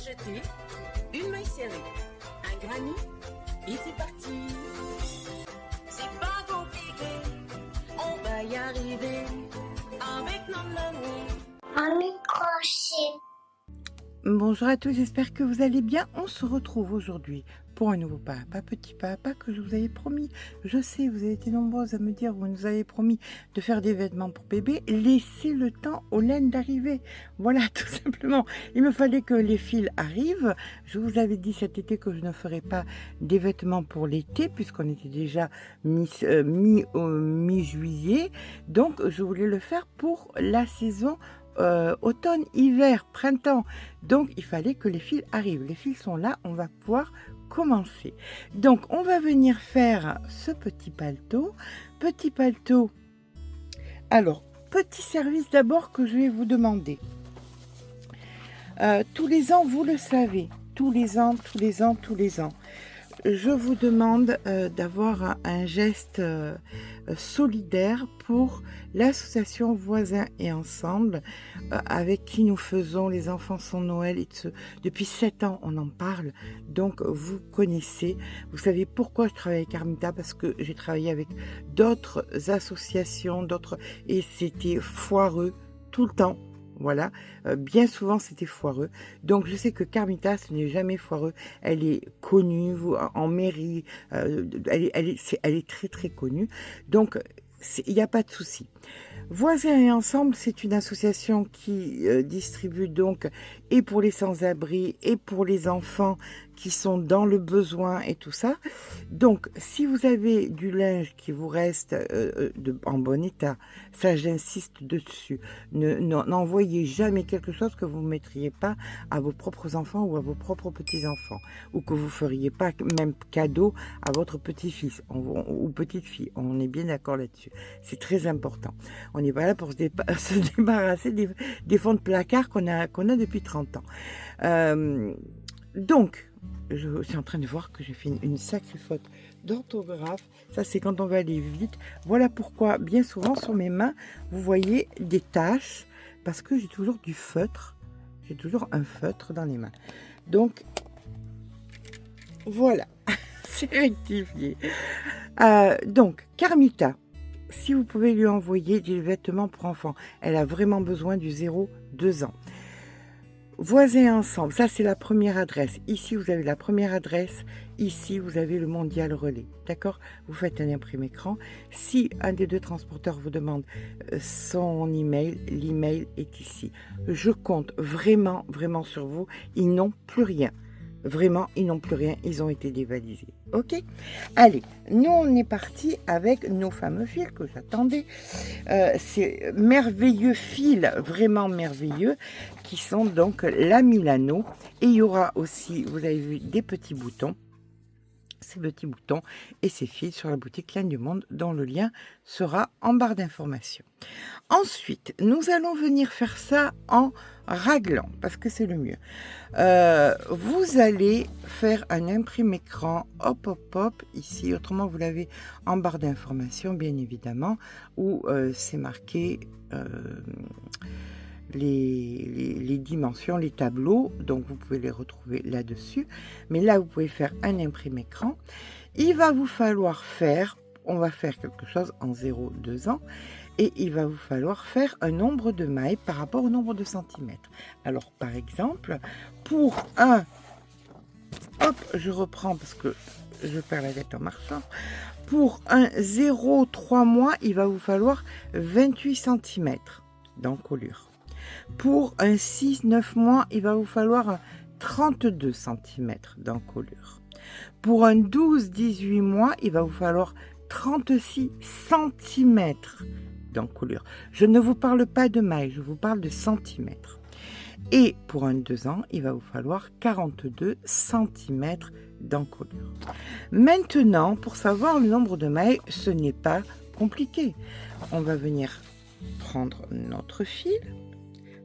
jeter, une maille serrée, un granit, et c'est parti. C'est pas compliqué, on va y arriver avec nos amis. Un microchip. Bonjour à tous, j'espère que vous allez bien. On se retrouve aujourd'hui pour un nouveau papa, petit papa que je vous avais promis. Je sais, vous avez été nombreuses à me dire, vous nous avez promis de faire des vêtements pour bébé. Laissez le temps aux laines d'arriver. Voilà, tout simplement. Il me fallait que les fils arrivent. Je vous avais dit cet été que je ne ferais pas des vêtements pour l'été, puisqu'on était déjà mi-juillet. Donc, je voulais le faire pour la saison automne, hiver, printemps. Donc il fallait que les fils arrivent. Les fils sont là, on va pouvoir commencer. Donc on va venir faire ce petit palto. Petit palto. Alors, petit service d'abord que je vais vous demander. Tous les ans, vous le savez, tous les ans, je vous demande d'avoir un geste solidaire pour l'association Voisins et Ensemble, avec qui nous faisons Les Enfants sont Noël. Depuis 7 ans, on en parle, donc vous connaissez. Vous savez pourquoi je travaille avec Armita, parce que j'ai travaillé avec d'autres associations, et c'était foireux tout le temps. Voilà, bien souvent c'était foireux. Donc je sais que Carmita, ce n'est jamais foireux. Elle est connue en mairie, elle est très très connue. Donc il n'y a pas de souci. Voisins et Ensemble, c'est une association qui distribue donc et pour les sans-abri et pour les enfants qui sont dans le besoin et tout ça. Donc, si vous avez du linge qui vous reste en bon état, ça j'insiste dessus, n'envoyez jamais quelque chose que vous ne mettriez pas à vos propres enfants ou à vos propres petits-enfants, ou que vous ne feriez pas même cadeau à votre petit-fils ou petite-fille. On est bien d'accord là-dessus. C'est très important. On n'est pas là pour se débarrasser des fonds de placard qu'on a depuis 30 ans. Donc, je suis en train de voir que j'ai fait une sacrée faute d'orthographe. Ça, c'est quand on va aller vite. Voilà pourquoi, bien souvent, sur mes mains, vous voyez des taches, parce que j'ai toujours du feutre. J'ai toujours un feutre dans les mains. Donc, voilà, c'est rectifié. Donc, Carmita, si vous pouvez lui envoyer des vêtements pour enfants, elle a vraiment besoin du 0-2 ans. Voisins Ensemble, ça c'est la première adresse. Ici, vous avez la première adresse. Ici, vous avez le Mondial Relais. D'accord? Vous faites un imprimé écran. Si un des deux transporteurs vous demande son email, l'email est ici. Je compte vraiment, vraiment sur vous. Ils n'ont plus rien. Vraiment, ils n'ont plus rien. Ils ont été dévalisés. Ok? Allez, nous, on est parti avec nos fameux fils que j'attendais. Ces merveilleux fils, vraiment merveilleux, qui sont donc la Milano. Et il y aura aussi, vous avez vu, des petits boutons. Ces petits boutons et ces fils sur la boutique Laine du Monde, dont le lien sera en barre d'information. Ensuite, nous allons venir faire ça en raglant, parce que c'est le mieux. Vous allez faire un imprimé écran, hop, hop, hop, ici, autrement vous l'avez en barre d'information, bien évidemment, où c'est marqué les dimensions, les tableaux, donc vous pouvez les retrouver là-dessus. Mais là, vous pouvez faire un imprimé écran. Il va vous falloir on va faire quelque chose en 0,2 ans, et il va vous falloir faire un nombre de mailles par rapport au nombre de centimètres. Alors, par exemple, pour hop, je reprends parce que je perds la tête en marchant. Pour un 0,3 mois, il va vous falloir 28 cm d'encolure. Pour un 6-9 mois, il va vous falloir 32 cm d'encolure. Pour un 12-18 mois, il va vous falloir 36 cm d'encolure. Je ne vous parle pas de mailles, je vous parle de centimètres. Et pour un 2 ans, il va vous falloir 42 cm d'encolure. Maintenant, pour savoir le nombre de mailles, ce n'est pas compliqué. On va venir prendre notre fil.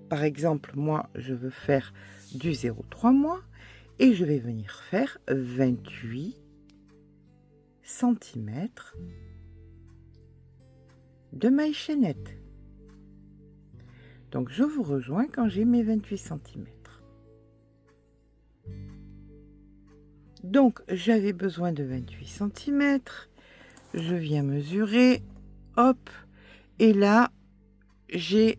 Par exemple, moi, je veux faire du 0,3 mois et je vais venir faire 28 cm de mailles chaînettes. Donc, je vous rejoins quand j'ai mes 28 cm. Donc, j'avais besoin de 28 centimètres. Je viens mesurer. Hop. Et là, j'ai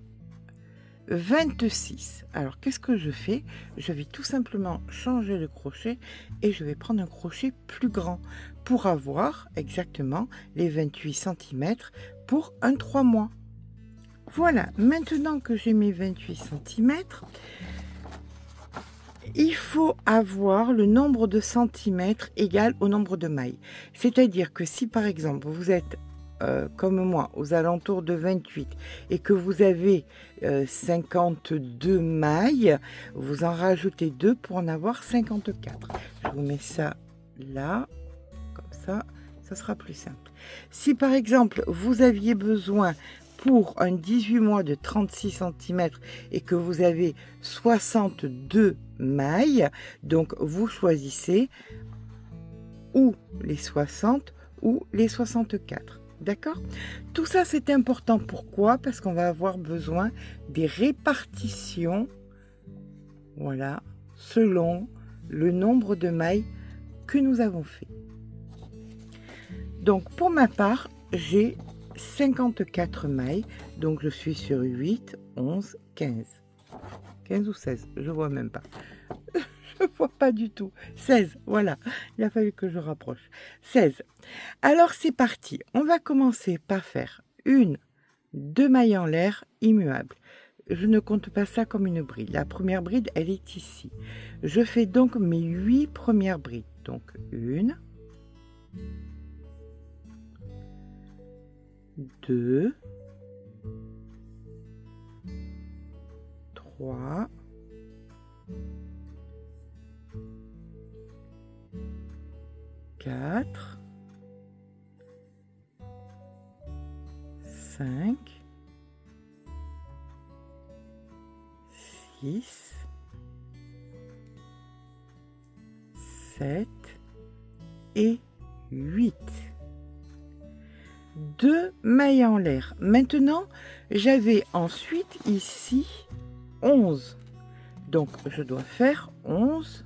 26. Alors, qu'est-ce que je fais? Je vais tout simplement changer le crochet et je vais prendre un crochet plus grand pour avoir exactement les 28 centimètres pour un 3 mois. Voilà, maintenant que j'ai mes 28 centimètres, il faut avoir le nombre de centimètres égal au nombre de mailles. C'est-à-dire que si par exemple vous êtes comme moi aux alentours de 28 et que vous avez 52 mailles, vous en rajoutez 2 pour en avoir 54. Je vous mets ça là, comme ça sera plus simple. Si par exemple vous aviez besoin pour un 18 mois de 36 cm et que vous avez 62 mailles, donc vous choisissez ou les 60 ou les 64. D'accord? Tout ça, c'est important. Pourquoi? Parce qu'on va avoir besoin des répartitions, voilà, selon le nombre de mailles que nous avons fait. Donc, pour ma part, j'ai 54 mailles. Donc, je suis sur 8, 11, 15. 15 ou 16, je vois même pas. Je vois pas du tout. 16, voilà. Il a fallu que je rapproche. 16. Alors, c'est parti. On va commencer par faire 2 mailles en l'air immuables. Je ne compte pas ça comme une bride. La première bride, elle est ici. Je fais donc mes 8 premières brides. Donc, 1, 2, 3, 4, 5, 6, 7 et 8. 2 mailles en l'air. Maintenant, j'avais ensuite ici 11. Donc, je dois faire 11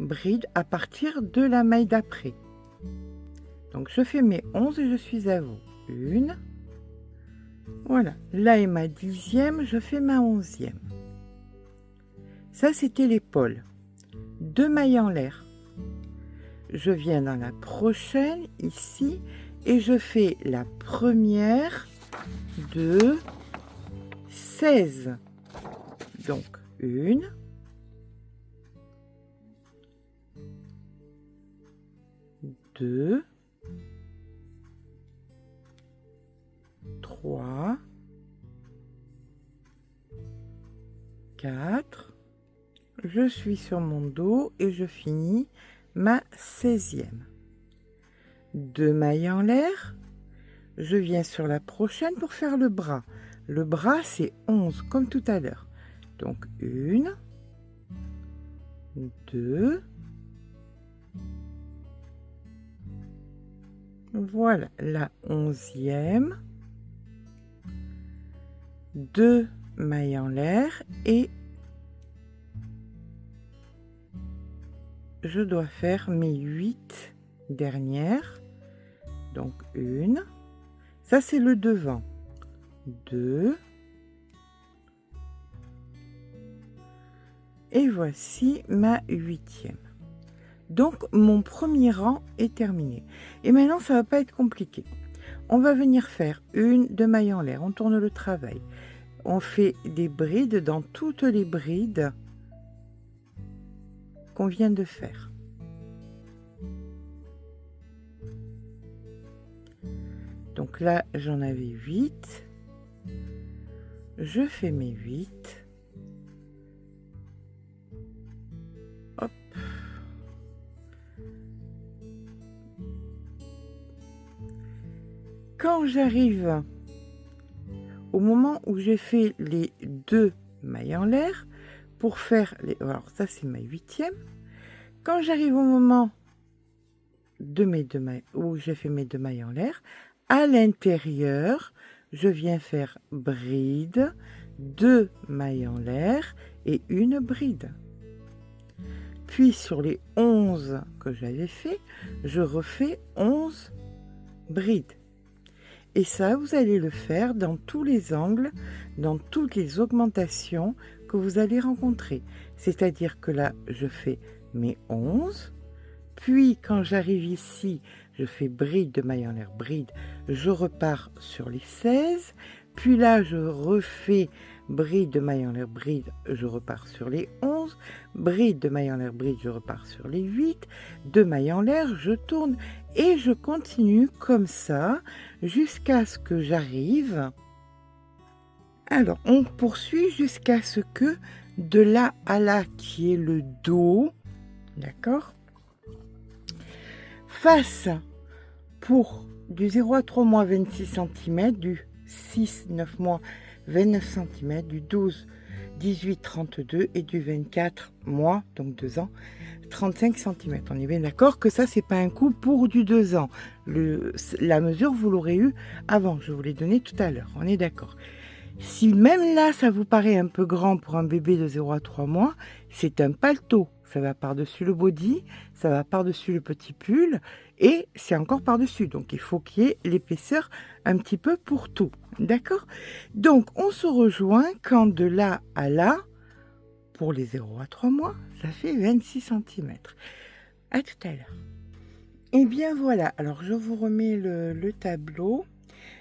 brides à partir de la maille d'après. Donc, je fais mes 11 et je suis à vous. 1. Voilà. Là est ma 10e, je fais ma 11e. Ça, c'était l'épaule. 2 mailles en l'air. Je viens dans la prochaine, ici, et je fais la première de 16. Donc, 1, 2, 3, 4. Je suis sur mon dos et je finis ma 16e. 2 mailles en l'air. Je viens sur la prochaine pour faire le bras. Le bras, c'est 11, comme tout à l'heure. Donc, 1, 2, voilà, la 11e. 2 mailles en l'air et je dois faire mes 8 dernières. Donc, 1. Ça, c'est le devant. 2. Et voici ma 8e. Donc, mon premier rang est terminé. Et maintenant, ça va pas être compliqué. On va venir faire 2 mailles en l'air. On tourne le travail. On fait des brides dans toutes les brides qu'on vient de faire. Donc là, j'en avais 8. Je fais mes 8. Hop. Quand j'arrive au moment où j'ai fait les 2 mailles en l'air, pour faire les... Alors ça, c'est ma 8e. Quand j'arrive au moment de mes 2 mailles, où j'ai fait mes 2 mailles en l'air, à l'intérieur, je viens faire bride, 2 mailles en l'air et une bride. puis sur les 11 que j'avais fait, je refais 11 brides. Et ça, vous allez le faire dans tous les angles, dans toutes les augmentations que vous allez rencontrer. C'est-à-dire que là, je fais mes 11, puis quand j'arrive ici, je fais bride de maille en l'air, bride, je repars sur les 16, puis là, je refais bride de maille en l'air, bride, je repars sur les 11, bride de maille en l'air, bride, je repars sur les 8, de maille en l'air, je tourne et je continue comme ça jusqu'à ce que j'arrive. Alors, on poursuit jusqu'à ce que de là à là, qui est le dos, d'accord, fasse pour du 0 à 3 mois 26 cm, du 6-9 mois 29 cm, du 12 18 32 et du 24 mois, donc 2 ans, 35 cm. On est bien d'accord que ça, c'est pas un coup pour du 2 ans. La mesure, vous l'aurez eu avant, je vous l'ai donné tout à l'heure, on est d'accord. Si même là, ça vous paraît un peu grand pour un bébé de 0 à 3 mois, c'est un paletot. Ça va par-dessus le body, ça va par-dessus le petit pull, et c'est encore par-dessus. Donc, il faut qu'il y ait l'épaisseur un petit peu pour tout. D'accord? Donc, on se rejoint quand de là à là, pour les 0 à 3 mois, ça fait 26 cm. À tout à l'heure. Et bien voilà, alors je vous remets le tableau.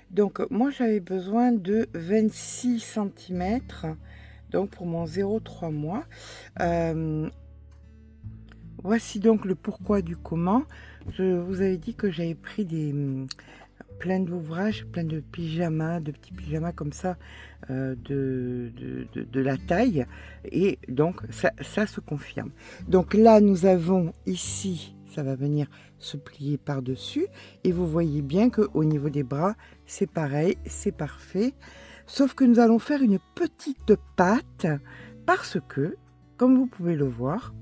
Donc, moi, j'avais besoin de 26 cm, donc pour mon 0,3 mois. Voici donc le pourquoi du comment. Je vous avais dit que j'avais pris plein d'ouvrages, plein de pyjamas, de petits pyjamas comme ça, de la taille. Et donc, ça se confirme. Donc là, nous avons ici, ça va venir se plier par-dessus. Et vous voyez bien qu'au niveau des bras, c'est pareil, c'est parfait. Sauf que nous allons faire une petite patte parce que, comme vous pouvez le voir,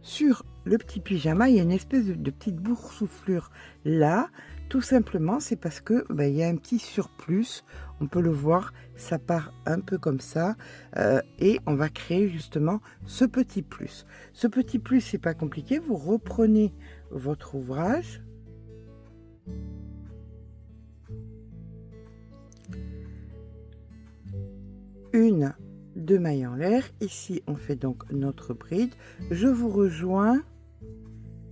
sur le petit pyjama, il y a une espèce de petite boursouflure là. Tout simplement, c'est parce que il y a un petit surplus. On peut le voir, ça part un peu comme ça. Et on va créer justement ce petit plus. Ce petit plus, c'est pas compliqué. Vous reprenez votre ouvrage. Une, 2 mailles en l'air. Ici, on fait donc notre bride. Je vous rejoins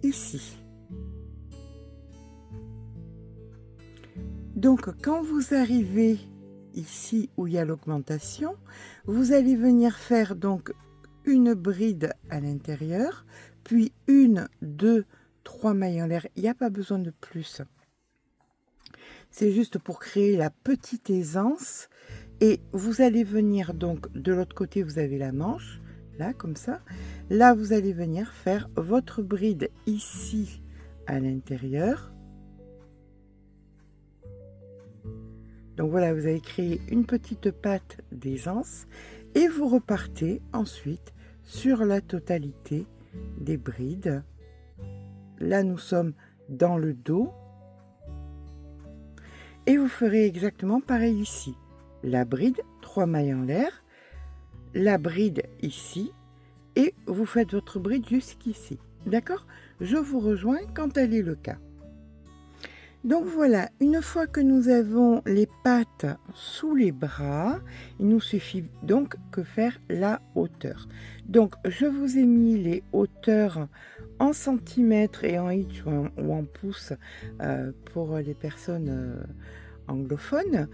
ici. Donc, quand vous arrivez ici où il y a l'augmentation, vous allez venir faire donc une bride à l'intérieur, puis 1, 2, 3 mailles en l'air. Il n'y a pas besoin de plus. C'est juste pour créer la petite aisance. Et vous allez venir donc de l'autre côté, vous avez la manche, là comme ça. Là, vous allez venir faire votre bride ici à l'intérieur. Donc voilà, vous avez créé une petite patte d'aisance et vous repartez ensuite sur la totalité des brides. Là, nous sommes dans le dos et vous ferez exactement pareil ici. La bride, 3 mailles en l'air, la bride ici, et vous faites votre bride jusqu'ici. D'accord? Je vous rejoins quand elle est le cas. Donc voilà, une fois que nous avons les pattes sous les bras, il nous suffit donc que faire la hauteur. Donc je vous ai mis les hauteurs en centimètres et en inch ou en pouces pour les personnes anglophone.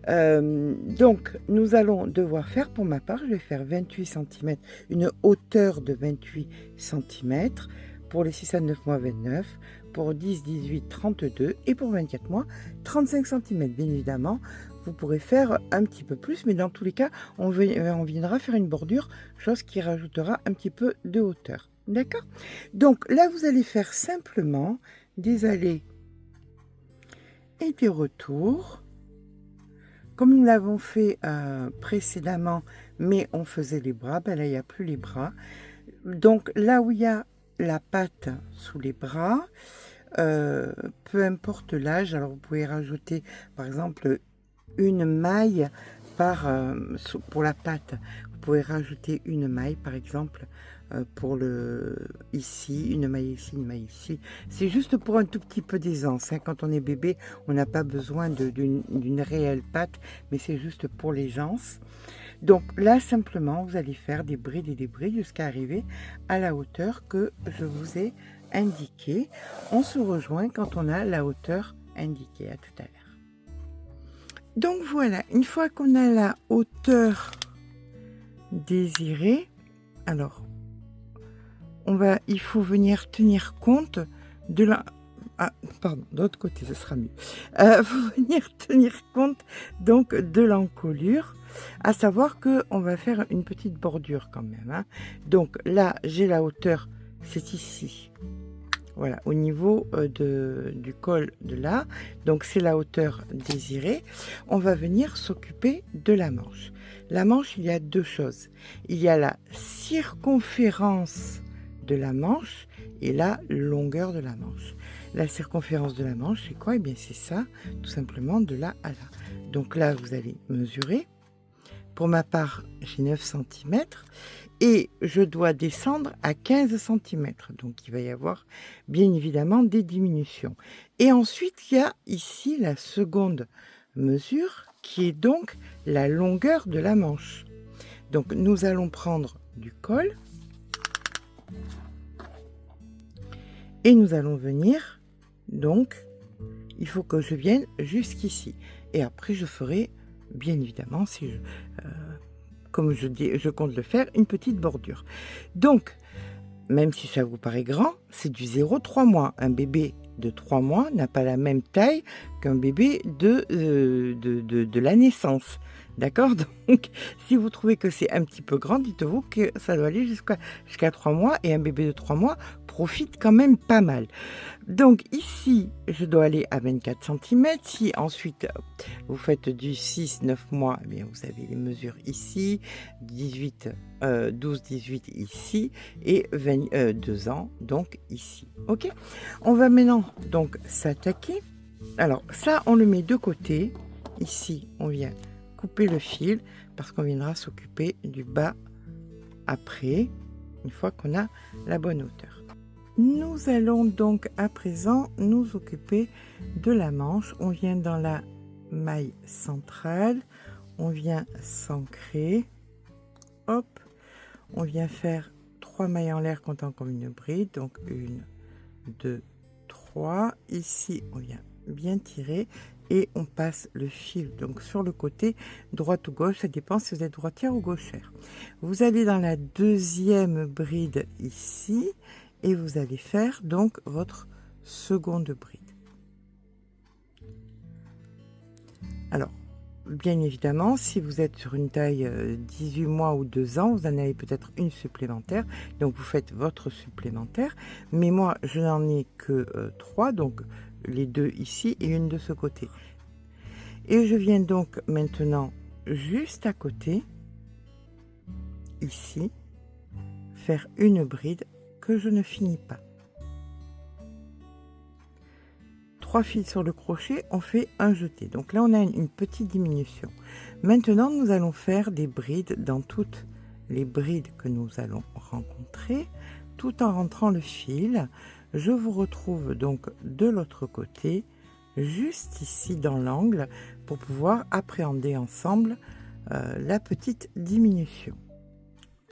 Donc nous allons devoir faire, pour ma part, je vais faire 28 cm, une hauteur de 28 cm, pour les 6 à 9 mois 29, pour 10, 18, 32 et pour 24 mois 35 cm. Bien évidemment, vous pourrez faire un petit peu plus, mais dans tous les cas, on viendra faire une bordure, chose qui rajoutera un petit peu de hauteur. D'accord? Donc là, vous allez faire simplement des allées et des retours, comme nous l'avons fait précédemment, mais on faisait les bras. Là, il n'y a plus les bras. Donc, là où il y a la patte sous les bras, peu importe l'âge, alors vous pouvez rajouter, par exemple, une maille pour la patte. Vous pouvez rajouter une maille par exemple pour le ici, une maille ici, une maille ici. C'est juste pour un tout petit peu d'aisance, hein. Quand on est bébé, on n'a pas besoin d'une réelle patte, mais c'est juste pour l'aisance. Donc là, simplement, vous allez faire des brides et des brides jusqu'à arriver à la hauteur que je vous ai indiquée. On se rejoint quand on a la hauteur indiquée. À tout à l'heure. Donc voilà, une fois qu'on a la hauteur désirée, alors il faut venir tenir compte de la... Ah, pardon, de l'autre côté, ce sera mieux. Il faut venir tenir compte donc de l'encolure, à savoir que on va faire une petite bordure quand même, hein. Donc là, j'ai la hauteur, c'est ici. Voilà, au niveau du col de là. Donc c'est la hauteur désirée. On va venir s'occuper de la manche. La manche, il y a deux choses. Il y a la circonférence de la manche et la longueur de la manche. La circonférence de la manche, c'est quoi? Eh bien, c'est ça, tout simplement, de là à là. Donc là, vous allez mesurer. Pour ma part, j'ai 9 cm et je dois descendre à 15 cm. Donc, il va y avoir, bien évidemment, des diminutions. Et ensuite, il y a ici la seconde mesure qui est donc la longueur de la manche. Donc, nous allons prendre du col et nous allons venir... Donc, il faut que je vienne jusqu'ici. Et après, je ferai, bien évidemment, comme je compte le faire, une petite bordure. Donc, même si ça vous paraît grand, c'est du 0,3 mois. Un bébé de 3 mois n'a pas la même taille qu'un bébé de la naissance. D'accord? Donc, si vous trouvez que c'est un petit peu grand, dites-vous que ça doit aller jusqu'à 3 mois. Et un bébé de 3 mois profite quand même pas mal. Donc ici, je dois aller à 24 cm. Si ensuite vous faites du 6-9 mois, eh bien, vous avez les mesures ici, 12-18 ici et 22 ans, donc ici. Ok? On va maintenant donc s'attaquer. Alors ça, on le met de côté. Ici, on vient couper le fil parce qu'on viendra s'occuper du bas après, une fois qu'on a la bonne hauteur. Nous allons donc à présent nous occuper de la manche. On vient dans la maille centrale, on vient s'ancrer, hop, on vient faire 3 mailles en l'air comptant comme une bride, donc 1, 2, 3. Ici, on vient bien tirer et on passe le fil donc sur le côté, droite ou gauche, ça dépend si vous êtes droitière ou gauchère. Vous allez dans la deuxième bride ici, et vous allez faire donc votre seconde bride. Alors, bien évidemment, si vous êtes sur une taille 18 mois ou 2 ans, vous en avez peut-être une supplémentaire, donc vous faites votre supplémentaire. Mais moi, je n'en ai que 3, donc les 2 ici et une de ce côté. Et je viens donc maintenant juste à côté, ici, faire une bride que je ne finis pas. 3 fils sur le crochet, on fait un jeté. Donc là, on a une petite diminution. Maintenant, nous allons faire des brides dans toutes les brides que nous allons rencontrer, tout en rentrant le fil. Je vous retrouve donc de l'autre côté, juste ici dans l'angle, pour pouvoir appréhender ensemble la petite diminution.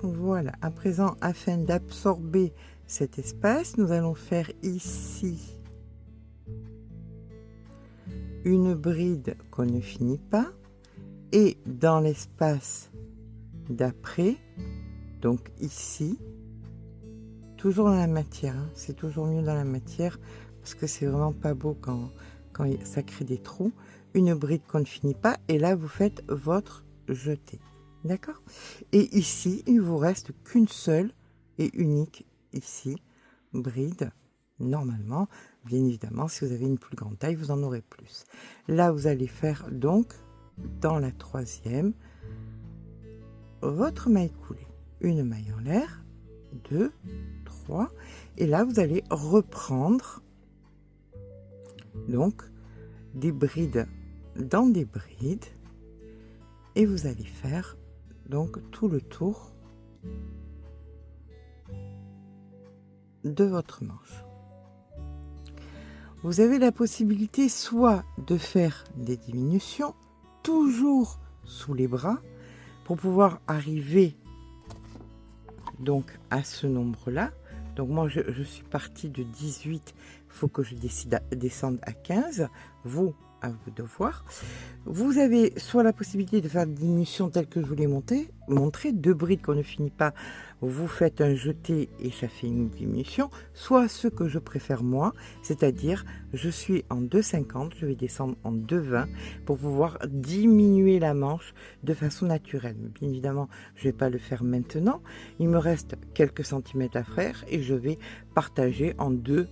Voilà, à présent, afin d'absorber cet espace, nous allons faire ici une bride qu'on ne finit pas et dans l'espace d'après, donc ici, toujours dans la matière, hein, c'est toujours mieux dans la matière parce que c'est vraiment pas beau quand ça crée des trous, une bride qu'on ne finit pas et là vous faites votre jeté. D'accord? Et ici, il vous reste qu'une seule et unique ici, bride. Normalement, bien évidemment, si vous avez une plus grande taille, vous en aurez plus. Là, vous allez faire donc, dans la troisième, votre maille coulée. Une maille en l'air, 2, 3. Et là, vous allez reprendre donc des brides dans des brides. Et vous allez faire donc tout le tour de votre manche. Vous avez la possibilité soit de faire des diminutions, toujours sous les bras, pour pouvoir arriver donc à ce nombre-là. Donc moi, je suis partie de 18, il faut que je descende à 15. Vous, à vous de voir. Vous avez soit la possibilité de faire des diminutions telles que je vous l'ai montré, 2 brides qu'on ne finit pas, vous faites un jeté et ça fait une diminution, soit ce que je préfère moi, c'est-à-dire je suis en 2,50, je vais descendre en 2,20 pour pouvoir diminuer la manche de façon naturelle. Mais bien évidemment, je ne vais pas le faire maintenant, il me reste quelques centimètres à faire et je vais partager en 2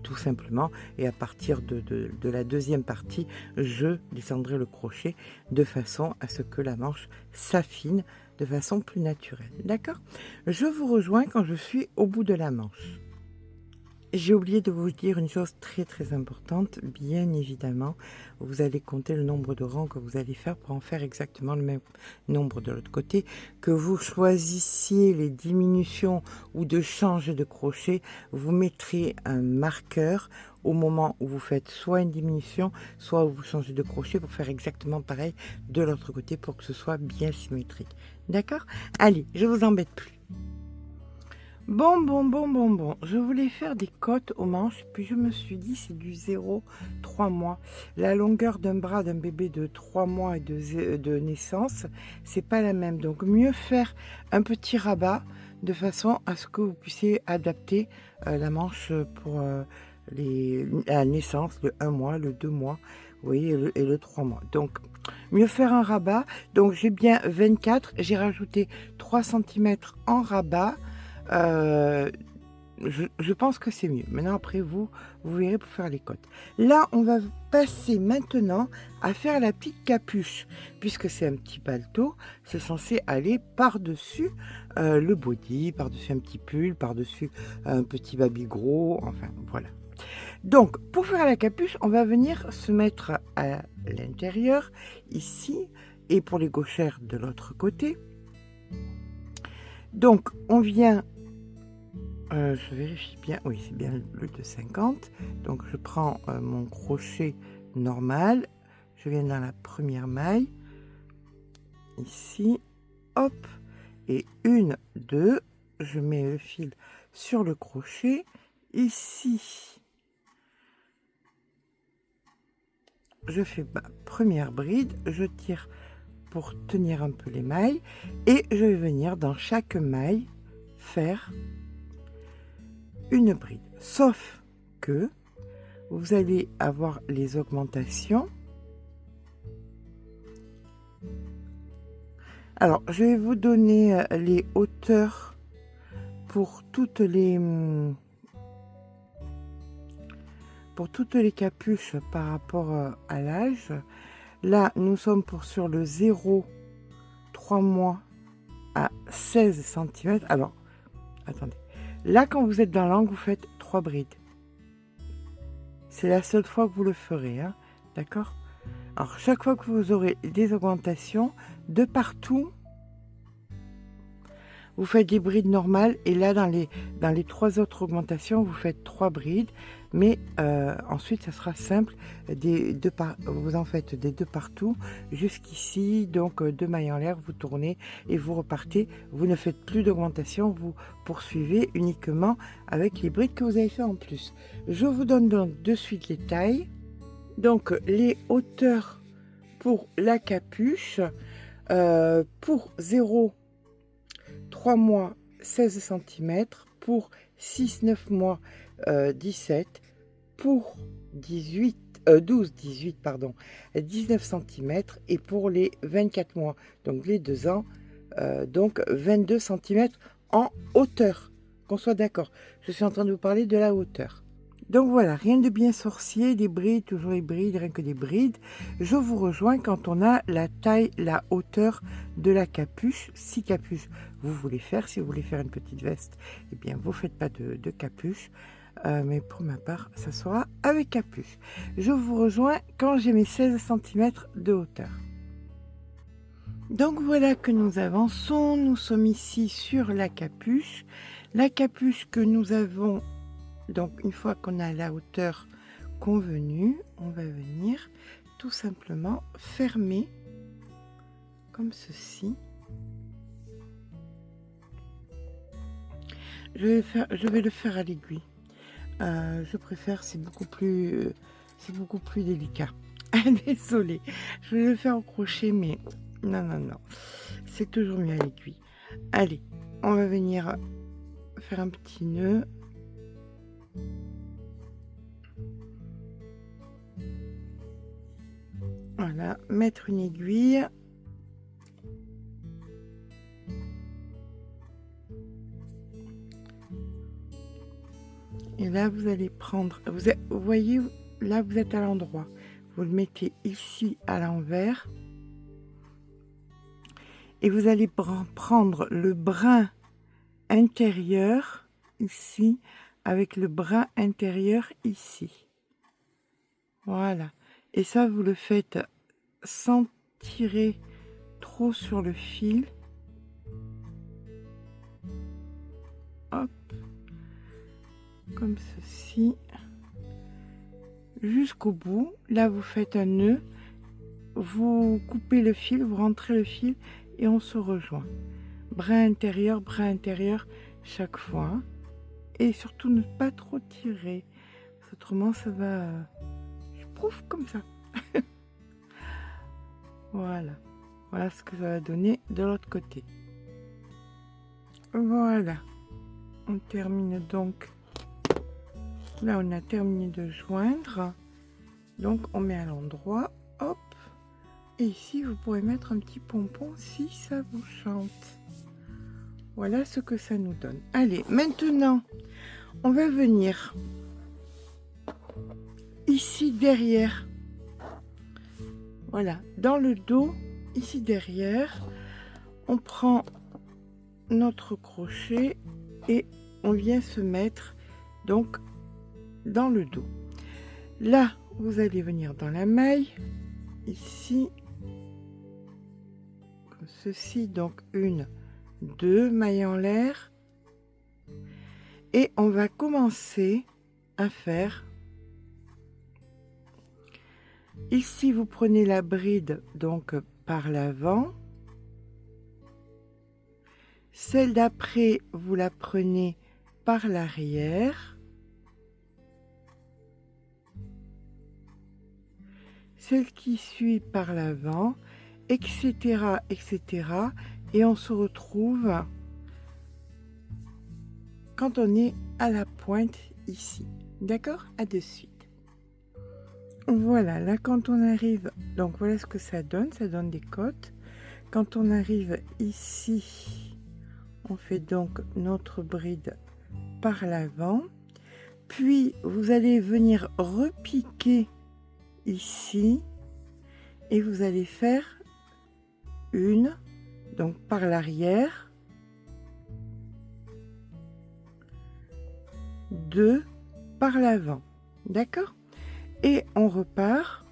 tout simplement, et à partir de la deuxième partie, je descendrai le crochet de façon à ce que la manche s'affine de façon plus naturelle. D'accord? Je vous rejoins quand je suis au bout de la manche. J'ai oublié de vous dire une chose très très importante, bien évidemment, vous allez compter le nombre de rangs que vous allez faire pour en faire exactement le même nombre de l'autre côté. Que vous choisissiez les diminutions ou de changer de crochet, vous mettrez un marqueur au moment où vous faites soit une diminution, soit où vous changez de crochet pour faire exactement pareil de l'autre côté pour que ce soit bien symétrique. D'accord? Allez, je vous embête plus. Bon, je voulais faire des côtes aux manches, puis je me suis dit c'est du 0,3 mois. La longueur d'un bras d'un bébé de 3 mois et de naissance, c'est pas la même. Donc mieux faire un petit rabat de façon à ce que vous puissiez adapter la manche pour la naissance, le 1 mois, le 2 mois, vous voyez, et le 3 mois. Donc mieux faire un rabat. Donc j'ai bien 24, j'ai rajouté 3 cm en rabat. Je pense que c'est mieux. Maintenant, après, vous verrez pour faire les côtes. Là, on va passer maintenant à faire la petite capuche. Puisque c'est un petit paletot, c'est censé aller par-dessus le body, par-dessus un petit pull, par-dessus un petit baby gros, enfin, voilà. Donc, pour faire la capuche, on va venir se mettre à l'intérieur, ici, et pour les gauchères de l'autre côté. Donc, on vient... je vérifie bien, oui c'est bien le 2,50. Donc je prends mon crochet normal, je viens dans la première maille, ici, hop, et 1, 2, je mets le fil sur le crochet, ici, je fais ma première bride, je tire pour tenir un peu les mailles, et je vais venir dans chaque maille faire une bride, sauf que vous allez avoir les augmentations. Alors je vais vous donner les hauteurs pour toutes les capuches par rapport à l'âge. Là nous sommes sur le 0,3 mois à 16 cm. Alors attendez. Là, quand vous êtes dans l'angle, vous faites 3 brides. C'est la seule fois que vous le ferez, hein, d'accord? Alors, chaque fois que vous aurez des augmentations, de partout, vous faites des brides normales. Et là, dans les 3 autres augmentations, vous faites 3 brides. Mais ensuite, ça sera simple. Vous en faites des 2 partout jusqu'ici. Donc, 2 mailles en l'air, vous tournez et vous repartez. Vous ne faites plus d'augmentation. Vous poursuivez uniquement avec les brides que vous avez fait en plus. Je vous donne donc de suite les tailles. Donc, les hauteurs pour la capuche. Pour 0,3 mois, 16 cm. Pour 6-9 mois, 17, pour 12, 18, pardon, 19 cm, et pour les 24 mois, donc les 2 ans, donc 22 cm en hauteur, qu'on soit d'accord. Je suis en train de vous parler de la hauteur. Donc voilà, rien de bien sorcier, des brides, toujours les brides, rien que des brides. Je vous rejoins quand on a la taille, la hauteur de la capuche. Si capuche vous voulez faire, si vous voulez faire une petite veste, eh bien vous faites pas de capuche. Mais pour ma part, ça sera avec capuche. Je vous rejoins quand j'ai mes 16 cm de hauteur. Donc voilà que nous avançons, nous sommes ici sur la capuche. La capuche que nous avons, donc une fois qu'on a la hauteur convenue, on va venir tout simplement fermer comme ceci. Je vais le faire à l'aiguille. Je préfère, c'est beaucoup plus délicat. Désolée, je vais le faire au crochet, mais non, c'est toujours mieux à l'aiguille. Allez, on va venir faire un petit nœud. Voilà, mettre une aiguille. Et là, vous allez prendre, vous voyez, là, vous êtes à l'endroit. Vous le mettez ici à l'envers. Et vous allez prendre le brin intérieur ici avec le brin intérieur ici. Voilà. Et ça, vous le faites sans tirer trop sur le fil. Hop. Comme ceci. Jusqu'au bout. Là, vous faites un nœud. Vous coupez le fil, vous rentrez le fil et on se rejoint. Brin intérieur chaque fois. Et surtout ne pas trop tirer. Autrement, ça va... Je prouve comme ça. Voilà. Voilà ce que ça va donner de l'autre côté. Voilà. On termine donc. Là, on a terminé de joindre. Donc, on met à l'endroit. Hop. Et ici, vous pourrez mettre un petit pompon si ça vous chante. Voilà ce que ça nous donne. Allez, maintenant, on va venir ici derrière. Voilà, dans le dos, ici derrière, on prend notre crochet et on vient se mettre donc dans le dos. Là, vous allez venir dans la maille, ici, comme ceci, donc 1, 2 mailles en l'air. Et on va commencer à faire, ici vous prenez la bride donc par l'avant, celle d'après vous la prenez par l'arrière, celle qui suit par l'avant, etc., et on se retrouve quand on est à la pointe ici. D'accord? À de suite. Voilà, là quand on arrive, donc voilà ce que ça donne des côtes. Quand on arrive ici, on fait donc notre bride par l'avant, puis vous allez venir repiquer ici et vous allez faire une, donc par l'arrière, 2 par l'avant, d'accord? Et on repart.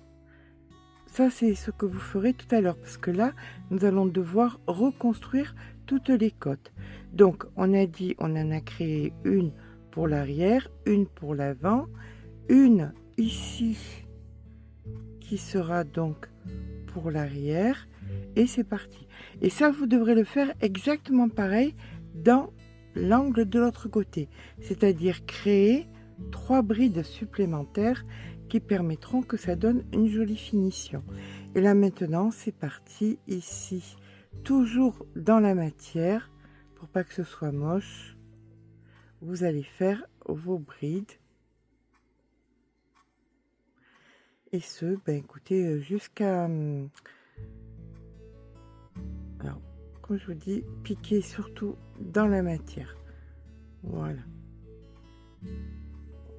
Ça, c'est ce que vous ferez tout à l'heure, parce que là, nous allons devoir reconstruire toutes les côtes. Donc, on a dit, on en a créé une pour l'arrière, une pour l'avant, une ici, qui sera donc pour l'arrière, et c'est parti. Et ça, vous devrez le faire exactement pareil dans l'angle de l'autre côté, c'est-à-dire créer 3 brides supplémentaires qui permettront que ça donne une jolie finition. Et là maintenant c'est parti, ici toujours dans la matière pour pas que ce soit moche, vous allez faire vos brides et ce ben écoutez jusqu'à, alors comme je vous dis, piquer surtout dans la matière. Voilà,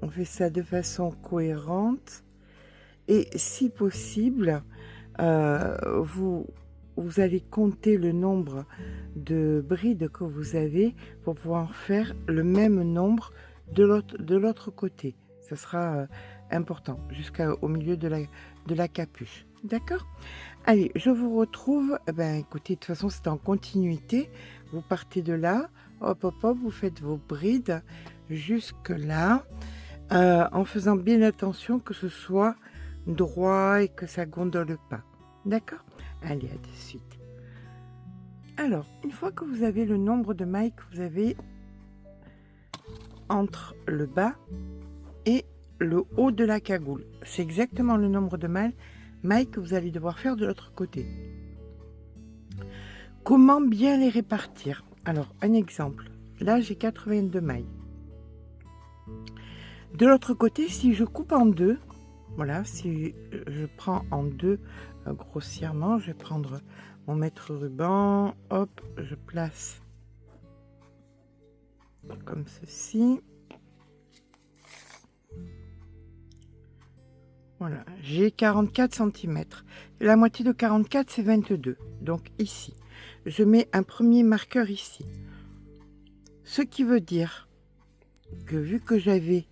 on fait ça de façon cohérente et si possible vous allez compter le nombre de brides que vous avez pour pouvoir faire le même nombre de l'autre côté. Ce sera important jusqu'au milieu de la capuche, D'accord? Allez, je vous retrouve, écoutez, de toute façon, c'est en continuité. Vous partez de là, hop, hop, hop, vous faites vos brides jusque là, en faisant bien attention que ce soit droit et que ça gondole pas. D'accord? Allez, à de suite. Alors, une fois que vous avez le nombre de mailles que vous avez entre le bas et le haut de la cagoule, c'est exactement le nombre de mailles que vous allez devoir faire de l'autre côté. Comment bien les répartir? Alors, un exemple. Là, j'ai 82 mailles. De l'autre côté, si je coupe en deux, voilà, si je prends en deux grossièrement, je vais prendre mon mètre ruban, hop, je place comme ceci. Voilà, j'ai 44 cm. La moitié de 44, c'est 22. Donc ici, je mets un premier marqueur ici. Ce qui veut dire que vu que j'avais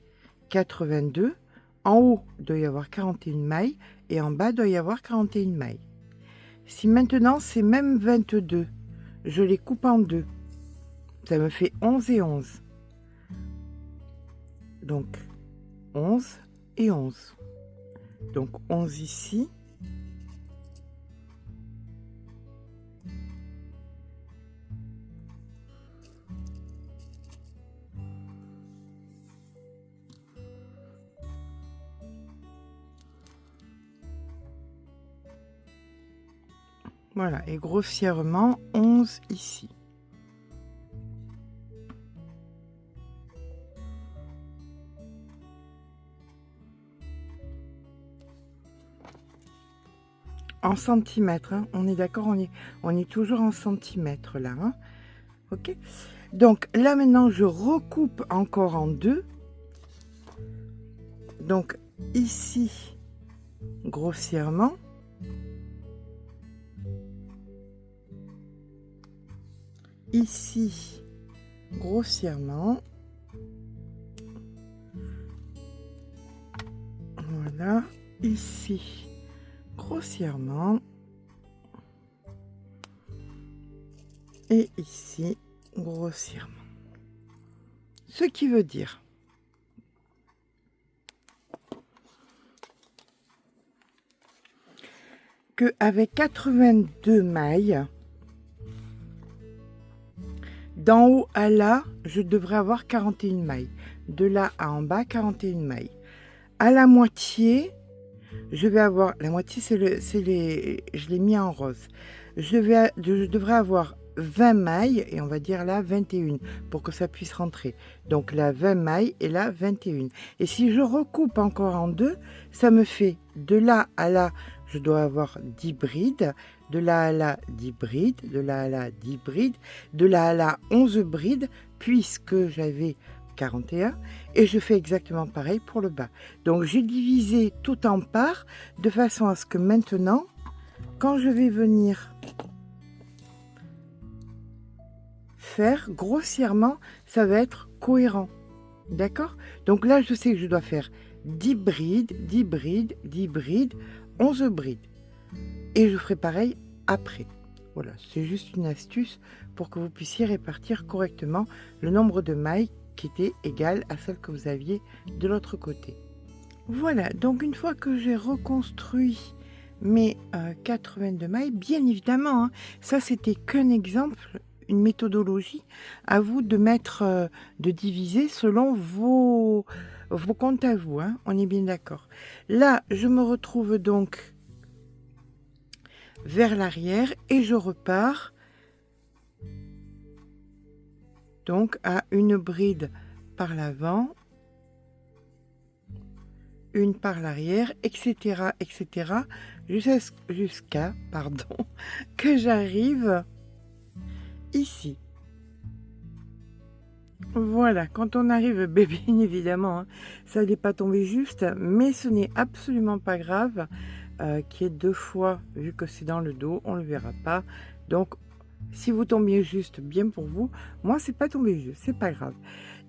82, en haut, il doit y avoir 41 mailles et en bas, il doit y avoir 41 mailles. Si maintenant, c'est même 22, je les coupe en deux, ça me fait 11 et 11. Donc, 11 et 11. Donc 11 ici. Voilà, et grossièrement 11 ici. En centimètres, hein. On est d'accord, on est toujours en centimètres là, hein. Ok, donc là maintenant je recoupe encore en deux. Donc ici grossièrement, ici grossièrement, voilà, ici grossièrement et ici grossièrement. Ce qui veut dire que avec 82 mailles, d'en haut à là, je devrais avoir 41 mailles. De là à en bas, 41 mailles. À la moitié, je vais avoir, la moitié je l'ai mis en rose. Je devrais avoir 20 mailles et on va dire là 21 pour que ça puisse rentrer. Donc là 20 mailles et là 21. Et si je recoupe encore en deux, ça me fait de là à là, je dois avoir 10 brides, de là à là 10 brides, de là à là 10 brides, de là à là 11 brides puisque j'avais 41 et je fais exactement pareil pour le bas. Donc j'ai divisé tout en parts de façon à ce que maintenant quand je vais venir faire grossièrement, ça va être cohérent. D'accord? Donc là je sais que je dois faire 10 brides, 10 brides, 10 brides, 11 brides et je ferai pareil après. Voilà, c'est juste une astuce pour que vous puissiez répartir correctement le nombre de mailles qui était égal à celle que vous aviez de l'autre côté. Voilà, donc une fois que j'ai reconstruit mes 82 mailles, bien évidemment, hein, ça c'était qu'un exemple, une méthodologie, à vous de mettre, de diviser selon vos comptes à vous, hein, on est bien d'accord. Là, je me retrouve donc vers l'arrière et je repars donc à une bride par l'avant, une par l'arrière, etc., etc., jusqu'à que j'arrive ici. Voilà, quand on arrive, bien évidemment, hein, ça n'est pas tombé juste, mais ce n'est absolument pas grave qu'il y ait deux fois, vu que c'est dans le dos, on ne le verra pas. Donc, si vous tombiez juste, bien pour vous. Moi, c'est pas tombé juste, c'est pas grave.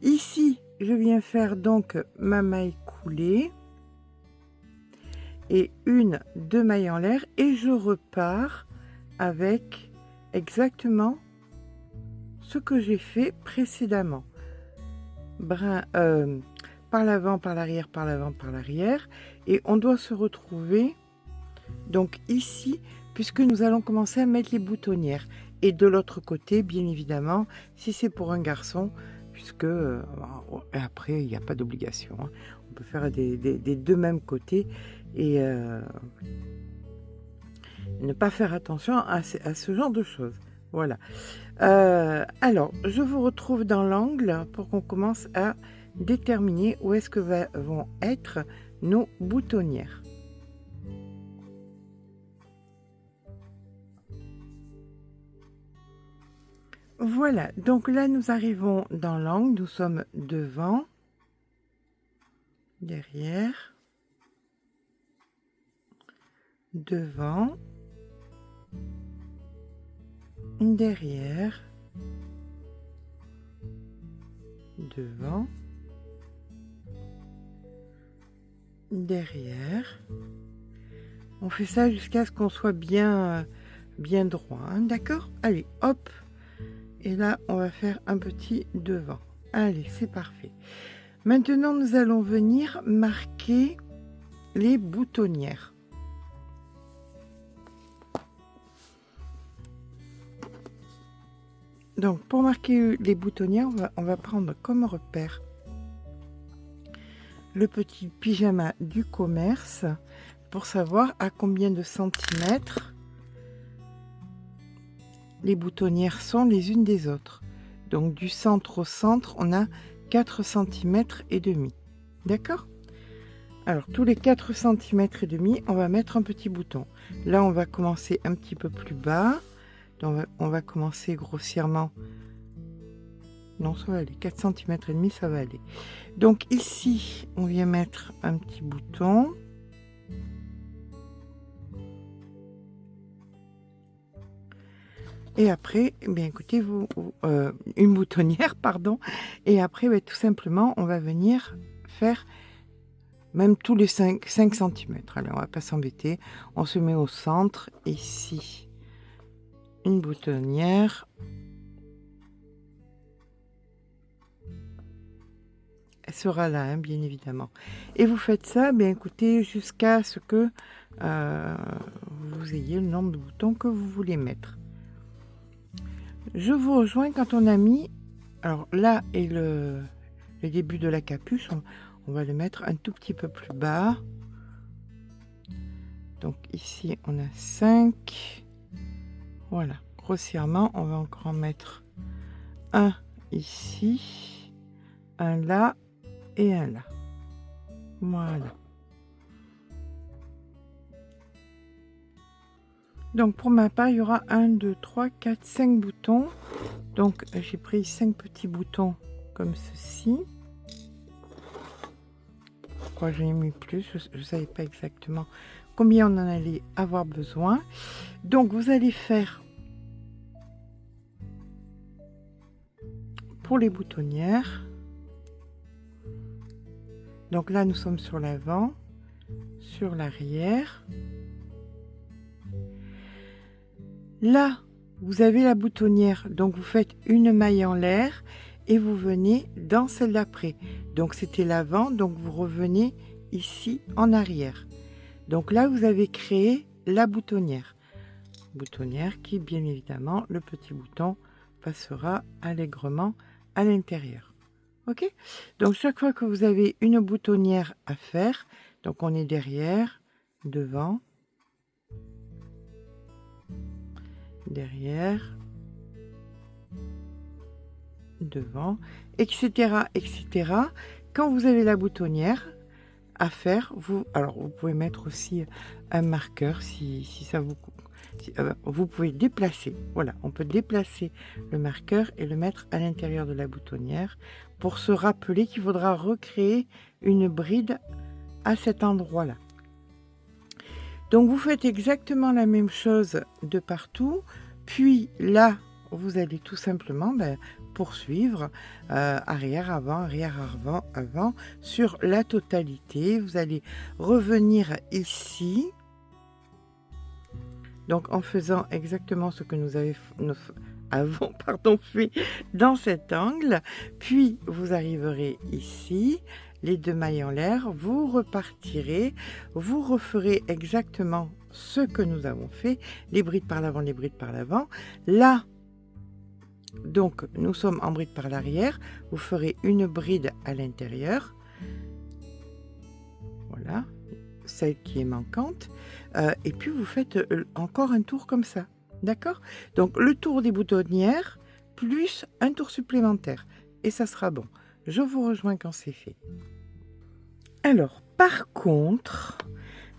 Ici, je viens faire donc ma maille coulée. et une de mailles en l'air et je repars avec exactement ce que j'ai fait précédemment. Par l'avant, par l'arrière, par l'avant, par l'arrière, et on doit se retrouver donc ici, puisque nous allons commencer à mettre les boutonnières. Et de l'autre côté, bien évidemment, si c'est pour un garçon, puisque après, il n'y a pas d'obligation. Hein. On peut faire des deux mêmes côtés et ne pas faire attention à ce genre de choses. Voilà. Alors, je vous retrouve dans l'angle pour qu'on commence à déterminer où est-ce que vont être nos boutonnières. Voilà, donc là nous arrivons dans l'angle, nous sommes devant, derrière, devant, derrière, devant, derrière. On fait ça jusqu'à ce qu'on soit bien droit, hein, d'accord? Allez, hop. Et là, on va faire un petit devant. Allez, c'est parfait. Maintenant, nous allons venir marquer les boutonnières. Donc, pour marquer les boutonnières, on va prendre comme repère le petit pyjama du commerce pour savoir à combien de centimètres les boutonnières sont les unes des autres. Donc du centre au centre, on a 4 cm et demi. D'accord? Alors tous les 4 cm et demi, on va mettre un petit bouton. Là, on va commencer un petit peu plus bas. Donc on va commencer grossièrement. Non, ça va aller. 4 cm et demi, ça va aller. Donc ici, on vient mettre un petit bouton. Et après, eh bien écoutez, une boutonnière, pardon. Et après, ben, tout simplement, on va venir faire même tous les 5 cm. Allez, on va pas s'embêter. On se met au centre. Ici, une boutonnière. Elle sera là, hein, bien évidemment. Et vous faites ça, bien écoutez, jusqu'à ce que vous ayez le nombre de boutons que vous voulez mettre. Je vous rejoins quand on a mis, alors là est le début de la capuche, on va le mettre un tout petit peu plus bas. Donc ici on a 5, voilà, grossièrement on va encore en mettre un ici, un là et un là. Voilà. Donc pour ma part, il y aura 1, 2, 3, 4, 5 boutons. Donc j'ai pris 5 petits boutons comme ceci. Pourquoi j'en ai mis plus? Je ne savais pas exactement combien on en allait avoir besoin. Donc vous allez faire pour les boutonnières. Donc là nous sommes sur l'avant, sur l'arrière. Là, vous avez la boutonnière, donc vous faites une maille en l'air et vous venez dans celle d'après. Donc c'était l'avant, donc vous revenez ici en arrière. Donc là, vous avez créé la boutonnière. Boutonnière qui, bien évidemment, le petit bouton passera allègrement à l'intérieur. Ok? Donc chaque fois que vous avez une boutonnière à faire, donc on est derrière, devant, derrière, devant, etc., etc. Quand vous avez la boutonnière à faire, vous pouvez mettre aussi un marqueur si ça vous pouvez déplacer. Voilà, on peut déplacer le marqueur et le mettre à l'intérieur de la boutonnière pour se rappeler qu'il faudra recréer une bride à cet endroit-là. Donc vous faites exactement la même chose de partout, puis là vous allez tout simplement poursuivre arrière, avant sur la totalité. Vous allez revenir ici. Donc en faisant exactement ce que nous avons fait dans cet angle, puis vous arriverez ici, les 2 mailles en l'air, vous repartirez, vous referez exactement ce que nous avons fait, les brides par l'avant, les brides par l'avant. Là, donc nous sommes en bride par l'arrière, vous ferez une bride à l'intérieur, voilà, celle qui est manquante, et puis vous faites encore un tour comme ça, d'accord? Donc le tour des boutonnières plus un tour supplémentaire, et ça sera bon. Je vous rejoins quand c'est fait. Alors, par contre,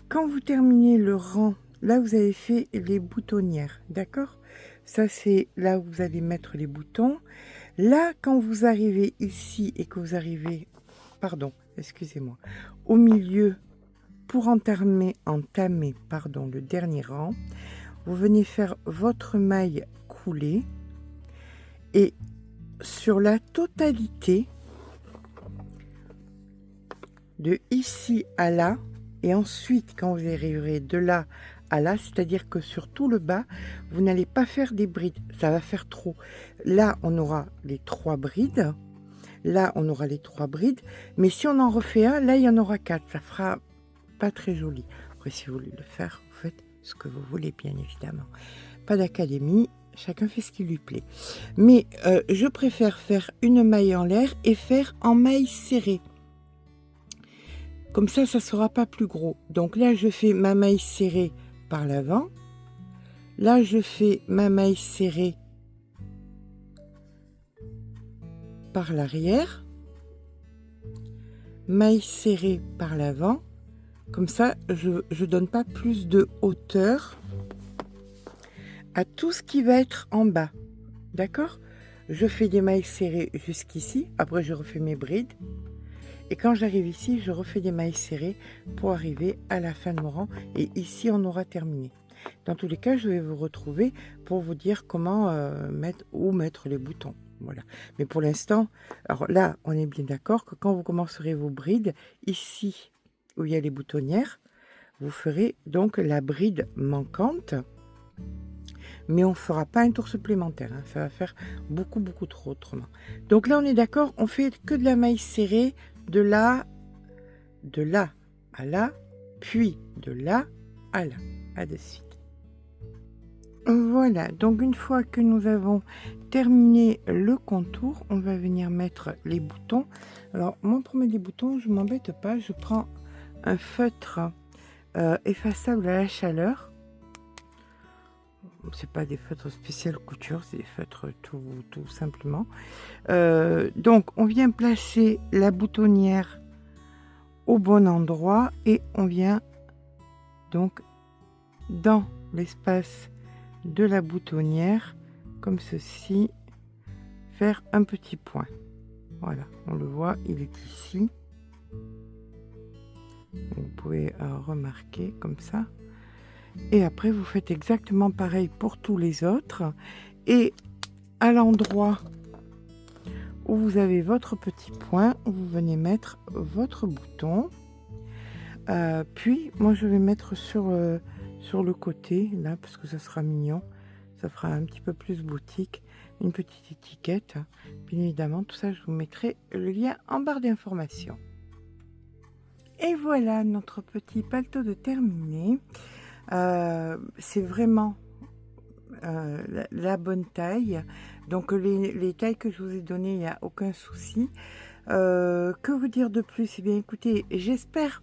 quand vous terminez le rang, là vous avez fait les boutonnières, d'accord? Ça c'est là où vous allez mettre les boutons. Là, quand vous arrivez ici et que vous arrivez, pardon, excusez-moi, au milieu, pour entamer le dernier rang, vous venez faire votre maille coulée et sur la totalité, de ici à là, et ensuite quand vous arriverez de là à là, c'est-à-dire que sur tout le bas, vous n'allez pas faire des brides, ça va faire trop. Là, on aura les 3 brides, là, on aura les 3 brides, mais si on en refait un, là, il y en aura 4, ça fera pas très joli. Après, si vous voulez le faire, vous faites ce que vous voulez, bien évidemment. Pas d'académie, chacun fait ce qui lui plaît. Mais je préfère faire une maille en l'air et faire en maille serrée. Comme ça ne sera pas plus gros. Donc là, je fais ma maille serrée par l'avant. Là, je fais ma maille serrée par l'arrière. Maille serrée par l'avant. Comme ça, je ne donne pas plus de hauteur à tout ce qui va être en bas. D'accord? Je fais des mailles serrées jusqu'ici. Après, je refais mes brides. Et quand j'arrive ici, je refais des mailles serrées pour arriver à la fin de mon rang. Et ici, on aura terminé. Dans tous les cas, je vais vous retrouver pour vous dire comment mettre les boutons. Voilà. Mais pour l'instant, alors là, on est bien d'accord que quand vous commencerez vos brides, ici où il y a les boutonnières, vous ferez donc la bride manquante. Mais on ne fera pas un tour supplémentaire. Hein. Ça va faire beaucoup trop autrement. Donc là, on est d'accord, on fait que de la maille serrée de là à là, puis de là à là. À de suite. Voilà, donc une fois que nous avons terminé le contour, on va venir mettre les boutons. Alors, moi, pour mettre les boutons, je ne m'embête pas. Je prends un feutre effaçable à la chaleur. C'est pas des feutres spécial couture, c'est des feutres tout simplement. Donc on vient placer la boutonnière au bon endroit et on vient donc dans l'espace de la boutonnière comme ceci faire un petit point. Voilà, on le voit, il est ici. Vous pouvez remarquer comme ça. Et après, vous faites exactement pareil pour tous les autres. Et à l'endroit où vous avez votre petit point, vous venez mettre votre bouton. Puis, moi, je vais mettre sur le côté, là, parce que ça sera mignon. Ça fera un petit peu plus boutique. Une petite étiquette. Bien évidemment, tout ça, je vous mettrai le lien en barre d'informations. Et voilà notre petit paletot de terminé. C'est vraiment la bonne taille. Donc les tailles que je vous ai données, il n'y a aucun souci. Que vous dire de plus? Eh bien écoutez, j'espère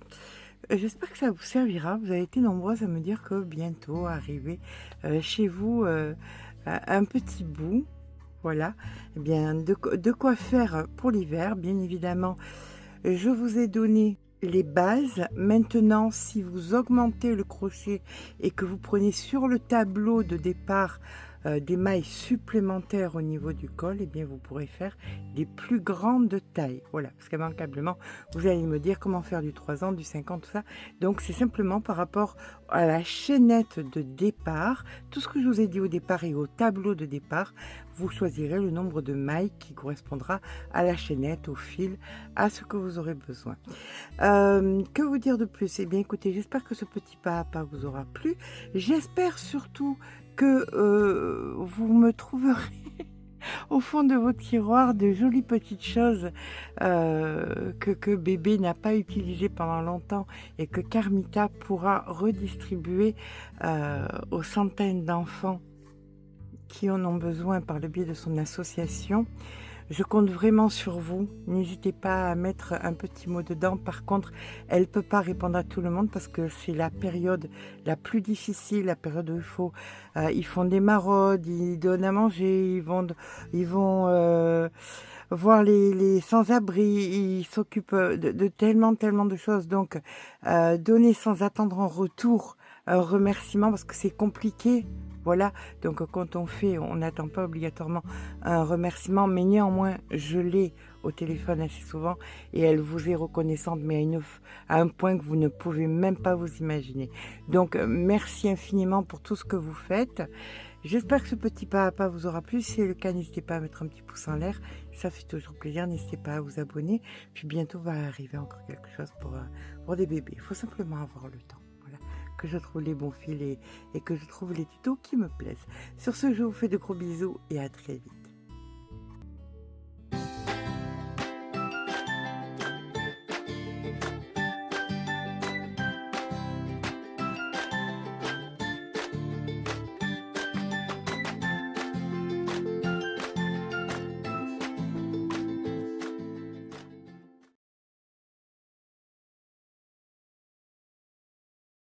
que ça vous servira. Vous avez été nombreux à me dire que bientôt arriver chez vous un petit bout. Voilà, eh bien de quoi faire pour l'hiver. Bien évidemment, je vous ai donné les bases. Maintenant, si vous augmentez le crochet et que vous prenez sur le tableau de départ des mailles supplémentaires au niveau du col, et bien vous pourrez faire des plus grandes tailles. Voilà, parce qu'immanquablement, vous allez me dire comment faire du 3 ans, du 5 ans, tout ça. Donc c'est simplement par rapport à la chaînette de départ, tout ce que je vous ai dit au départ et au tableau de départ, vous choisirez le nombre de mailles qui correspondra à la chaînette, au fil, à ce que vous aurez besoin. Que vous dire de plus? Eh bien écoutez, j'espère que ce petit pas à pas vous aura plu. J'espère surtout que vous me trouverez au fond de vos tiroirs de jolies petites choses que bébé n'a pas utilisées pendant longtemps et que Carmita pourra redistribuer aux centaines d'enfants qui en ont besoin par le biais de son association. Je compte vraiment sur vous. N'hésitez pas à mettre un petit mot dedans. Par contre, elle ne peut pas répondre à tout le monde parce que c'est la période la plus difficile, la période où ils font des maraudes, ils donnent à manger, ils vont voir les sans-abri, ils s'occupent de tellement de choses. Donc, donner sans attendre en retour un remerciement parce que c'est compliqué. Voilà, donc quand on fait, on n'attend pas obligatoirement un remerciement, mais néanmoins, je l'ai au téléphone assez souvent et elle vous est reconnaissante, mais à un point que vous ne pouvez même pas vous imaginer. Donc, merci infiniment pour tout ce que vous faites. J'espère que ce petit pas à pas vous aura plu. Si c'est le cas, n'hésitez pas à mettre un petit pouce en l'air. Ça fait toujours plaisir. N'hésitez pas à vous abonner. Puis bientôt va arriver encore quelque chose pour des bébés. Il faut simplement avoir le temps. Voilà, que je trouve les bons fils et que je trouve les tutos qui me plaisent. Sur ce, je vous fais de gros bisous et à très vite.